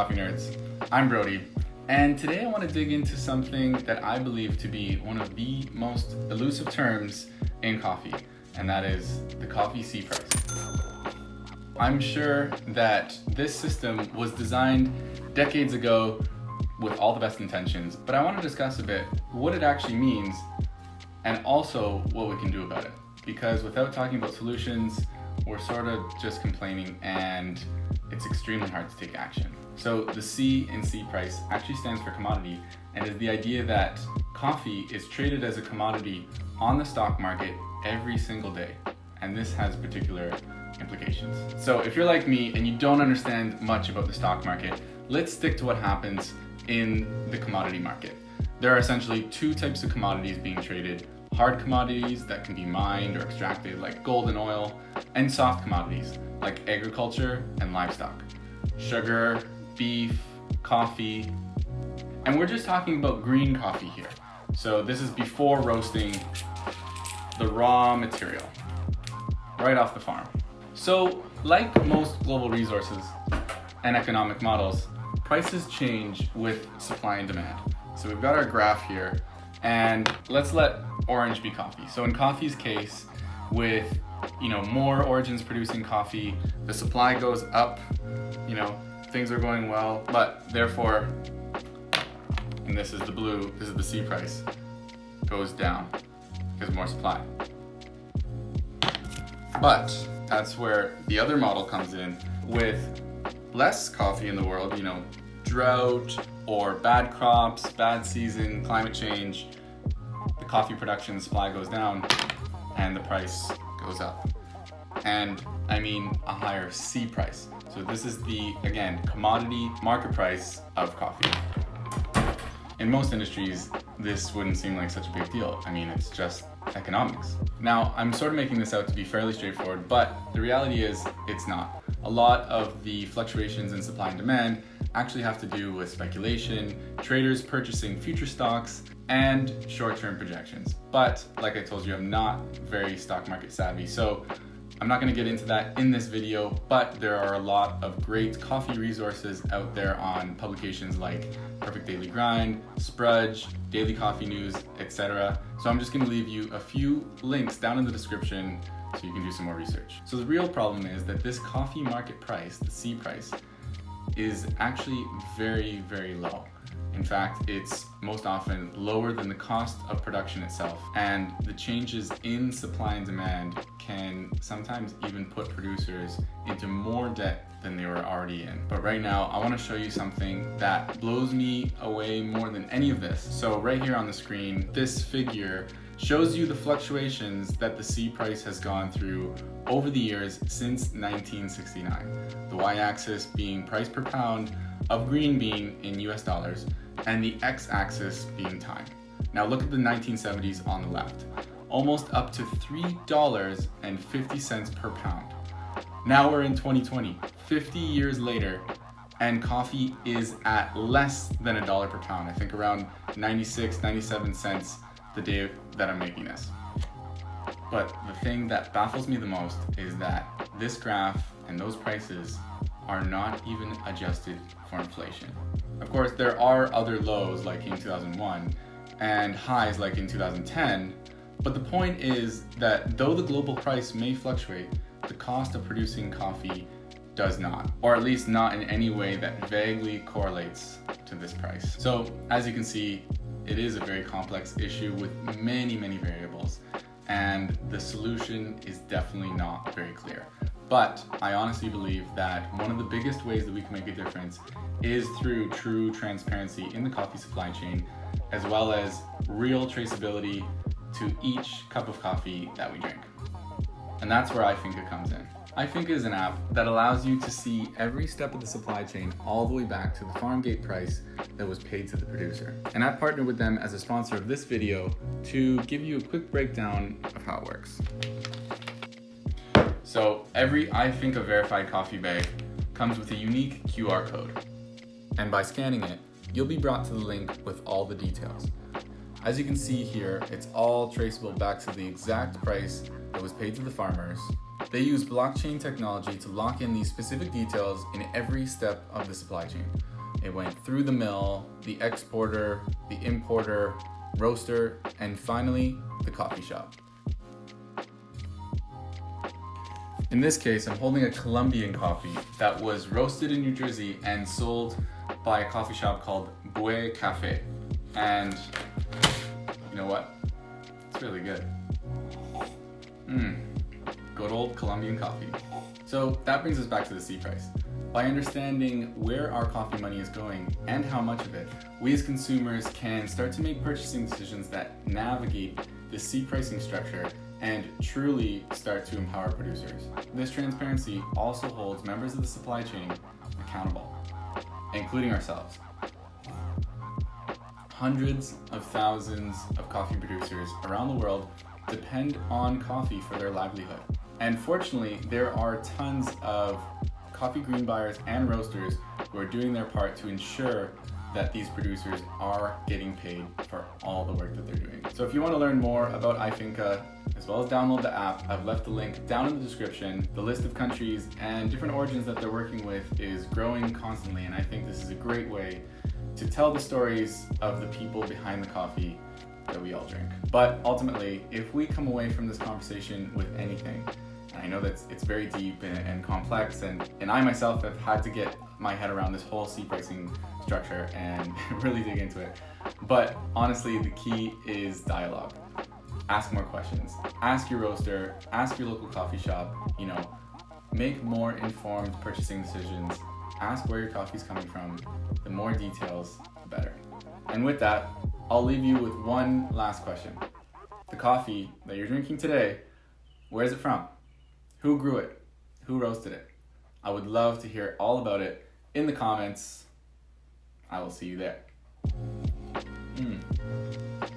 coffee nerds. I'm Brody, and today I want to dig into something that I believe to be one of the most elusive terms in coffee, and that is the coffee C price. I'm sure that this system was designed decades ago with all the best intentions, but I want to discuss a bit what it actually means and also what we can do about it. Because without talking about solutions, we're sort of just complaining and it's extremely hard to take action. So the C in C price actually stands for commodity and is the idea that coffee is traded as a commodity on the stock market every single day. And this has particular implications. So if you're like me and you don't understand much about the stock market, let's stick to what happens in the commodity market. There are essentially two types of commodities being traded: hard commodities that can be mined or extracted like gold and oil, and soft commodities like agriculture and livestock, sugar, beef, coffee, and we're just talking about green coffee here. So this is before roasting, the raw material, right off the farm. So like most global resources and economic models, prices change with supply and demand. So we've got our graph here, and let's let orange be coffee. So in coffee's case, with more origins producing coffee, the supply goes up, things are going well, but therefore, and this is the blue, this is the C price, goes down because more supply. But that's where the other model comes in. With less coffee in the world, drought or bad crops, bad season, climate change, the coffee production supply goes down and the price goes up. And I mean a higher C price. So this is the, again, commodity market price of coffee. In most industries, this wouldn't seem like such a big deal. I mean, it's just economics. Now, I'm sort of making this out to be fairly straightforward, but the reality is it's not. A lot of the fluctuations in supply and demand actually have to do with speculation, traders purchasing future stocks, and short-term projections. But like I told you, I'm not very stock market savvy, so I'm not going to get into that in this video, but there are a lot of great coffee resources out there on publications like Perfect Daily Grind, Sprudge, Daily Coffee News, etc. So I'm just going to leave you a few links down in the description so you can do some more research. So the real problem is that this coffee market price, the C price, is actually very, very low. In fact, it's most often lower than the cost of production itself, and the changes in supply and demand can sometimes even put producers into more debt than they were already in. But right now, I want to show you something that blows me away more than any of this. So right here on the screen, this figure shows you the fluctuations that the C price has gone through over the years since 1969. The y-axis being price per pound of green bean in US dollars, and the x-axis being time. Now look at the 1970s on the left, almost up to $3.50 per pound. Now we're in 2020, 50 years later, and coffee is at less than $1 per pound. I think around 96, 97 cents the day that I'm making this. But the thing that baffles me the most is that this graph and those prices are not even adjusted for inflation. Of course, there are other lows like in 2001 and highs like in 2010, but the point is that though the global price may fluctuate, the cost of producing coffee does not, or at least not in any way that vaguely correlates to this price. So as you can see, it is a very complex issue with many, many variables, and the solution is definitely not very clear. But I honestly believe that one of the biggest ways that we can make a difference is through true transparency in the coffee supply chain, as well as real traceability to each cup of coffee that we drink. And that's where iFinca comes in. iFinca is an app that allows you to see every step of the supply chain all the way back to the farmgate price that was paid to the producer. And I've partnered with them as a sponsor of this video to give you a quick breakdown of how it works. So every iFinca verified coffee bag comes with a unique QR code. And by scanning it, you'll be brought to the link with all the details. As you can see here, it's all traceable back to the exact price that was paid to the farmers. They use blockchain technology to lock in these specific details in every step of the supply chain. It went through the mill, the exporter, the importer, roaster, and finally, the coffee shop. In this case, I'm holding a Colombian coffee that was roasted in New Jersey and sold by a coffee shop called Bue Cafe. And you know what? It's really good. Good old Colombian coffee. So that brings us back to the C price. By understanding where our coffee money is going and how much of it, we as consumers can start to make purchasing decisions that navigate the C pricing structure and truly start to empower producers. This transparency also holds members of the supply chain accountable, including ourselves. Hundreds of thousands of coffee producers around the world depend on coffee for their livelihood. And fortunately, there are tons of coffee green buyers and roasters who are doing their part to ensure that these producers are getting paid for all the work that they're doing. So if you want to learn more about iFinca, as well as download the app, I've left a link down in the description. The list of countries and different origins that they're working with is growing constantly, and I think this is a great way to tell the stories of the people behind the coffee that we all drink. But ultimately, if we come away from this conversation with anything, and I know that it's very deep and complex, and I myself have had to get my head around this whole C pricing structure and really dig into it. But honestly, the key is dialogue. Ask more questions. Ask your roaster, ask your local coffee shop, make more informed purchasing decisions. Ask where your coffee's coming from. The more details, the better. And with that, I'll leave you with one last question. The coffee that you're drinking today, where is it from? Who grew it? Who roasted it? I would love to hear all about it in the comments. I will see you there.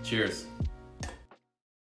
Cheers.